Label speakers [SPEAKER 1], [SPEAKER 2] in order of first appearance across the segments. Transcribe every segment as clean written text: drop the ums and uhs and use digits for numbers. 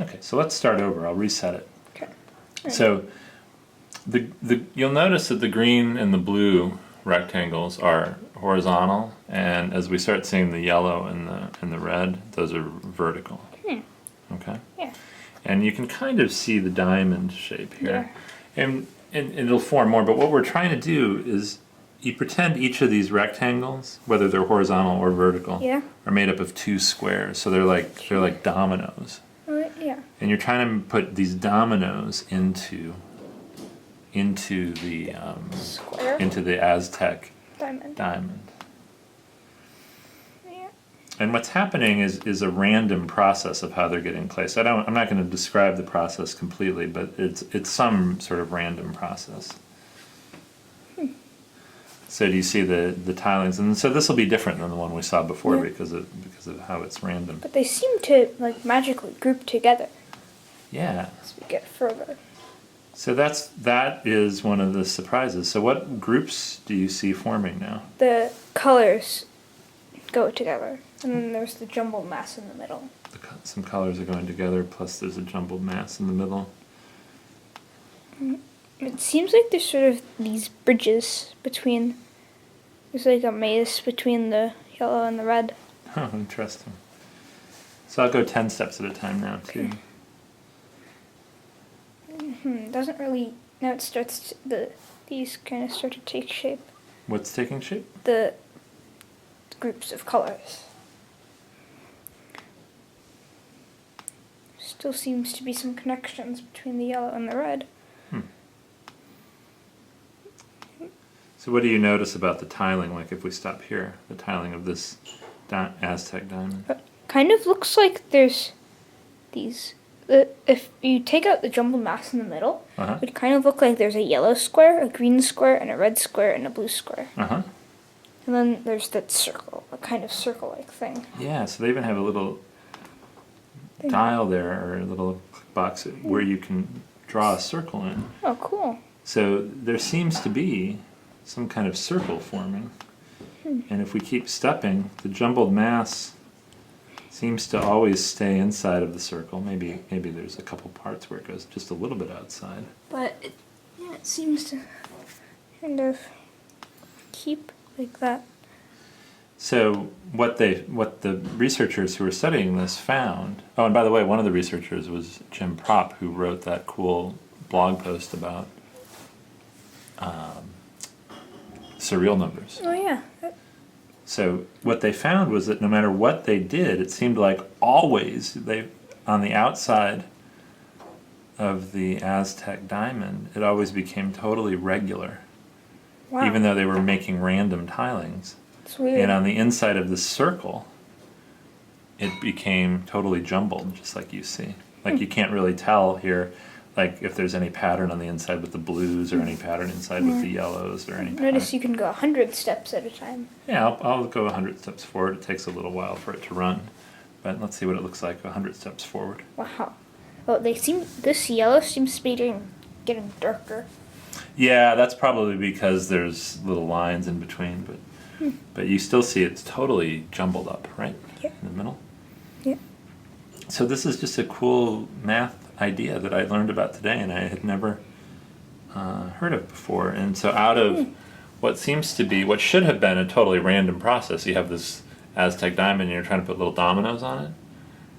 [SPEAKER 1] Okay, so let's start over. I'll reset it.
[SPEAKER 2] Okay.
[SPEAKER 1] So you'll notice that the green and the blue rectangles are horizontal, and as we start seeing the yellow and the red, those are vertical. Okay?
[SPEAKER 2] Yeah.
[SPEAKER 1] And you can kind of see the diamond shape here.
[SPEAKER 2] Yeah.
[SPEAKER 1] And it'll form more, but what we're trying to do is you pretend each of these rectangles, whether they're horizontal or vertical,
[SPEAKER 2] Yeah.
[SPEAKER 1] are made up of two squares. So they're like dominoes.
[SPEAKER 2] Yeah.
[SPEAKER 1] And you're trying to put these dominoes into the
[SPEAKER 2] Square.
[SPEAKER 1] into the Aztec
[SPEAKER 2] Diamond. Yeah.
[SPEAKER 1] And what's happening is a random process of how they're getting placed. I'm not going to describe the process completely, but it's some sort of random process. So do you see the tilings? And so this will be different than the one we saw before because of how it's random.
[SPEAKER 2] But they seem to like magically group together.
[SPEAKER 1] Yeah.
[SPEAKER 2] As we get further.
[SPEAKER 1] So that is one of the surprises. So what groups do you see forming now?
[SPEAKER 2] The colors go together, and then there's the jumbled mass in the middle.
[SPEAKER 1] Some colors are going together, plus there's a jumbled mass in the middle.
[SPEAKER 2] It seems like there's sort of these bridges between. There's like a maze between the yellow and the red.
[SPEAKER 1] Oh, interesting. So I'll go 10 steps at a time now, too.
[SPEAKER 2] Doesn't really. Now it starts. These kind of start to take shape.
[SPEAKER 1] What's taking shape?
[SPEAKER 2] The groups of colors. Still seems to be some connections between the yellow and the red.
[SPEAKER 1] So what do you notice about the tiling, like if we stop here, the tiling of this Aztec diamond?
[SPEAKER 2] It kind of looks like there's these... if you take out the jumbled mass in the middle, it would kind of look like there's a yellow square, a green square, and a red square, and a blue square. And then there's that circle, a kind of circle-like thing.
[SPEAKER 1] Yeah, so they even have a little dial there, or a little box where you can draw a circle in.
[SPEAKER 2] Oh, cool.
[SPEAKER 1] So there seems to be some kind of circle forming. And if we keep stepping, the jumbled mass seems to always stay inside of the circle. Maybe there's a couple parts where it goes just a little bit outside.
[SPEAKER 2] But it seems to kind of keep like that.
[SPEAKER 1] So what the researchers who were studying this found. Oh, and by the way, one of the researchers was Jim Propp, who wrote that cool blog post about surreal numbers.
[SPEAKER 2] Oh yeah.
[SPEAKER 1] So what they found was that no matter what they did, it seemed like always on the outside of the Aztec diamond, it always became totally regular.
[SPEAKER 2] Wow.
[SPEAKER 1] Even though they were making random tilings.
[SPEAKER 2] It's weird.
[SPEAKER 1] And on the inside of the circle, it became totally jumbled, just like you see. Like you can't really tell here, like if there's any pattern on the inside with the blues or any pattern inside with the yellows or any pattern.
[SPEAKER 2] Notice you can go 100 steps at a time.
[SPEAKER 1] Yeah, I'll go 100 steps forward. It takes a little while for it to run. But let's see what it looks like 100 steps forward.
[SPEAKER 2] Wow. Oh, this yellow seems to be getting darker.
[SPEAKER 1] Yeah, that's probably because there's little lines in between, but you still see it's totally jumbled up, right?
[SPEAKER 2] Yeah.
[SPEAKER 1] In the middle.
[SPEAKER 2] Yeah.
[SPEAKER 1] So this is just a cool math idea that I learned about today, and I had never heard of before. And so out of what should have been a totally random process, you have this Aztec diamond, and you're trying to put little dominoes on it.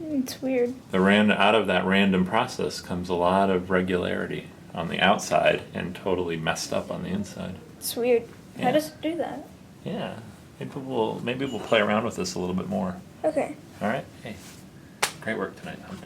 [SPEAKER 2] It's weird.
[SPEAKER 1] Out of that random process comes a lot of regularity on the outside and totally messed up on the inside.
[SPEAKER 2] It's weird.
[SPEAKER 1] Yeah.
[SPEAKER 2] How does it do that?
[SPEAKER 1] Yeah, maybe we'll play around with this a little bit more.
[SPEAKER 2] Okay.
[SPEAKER 1] All right. Hey, great work tonight, hon.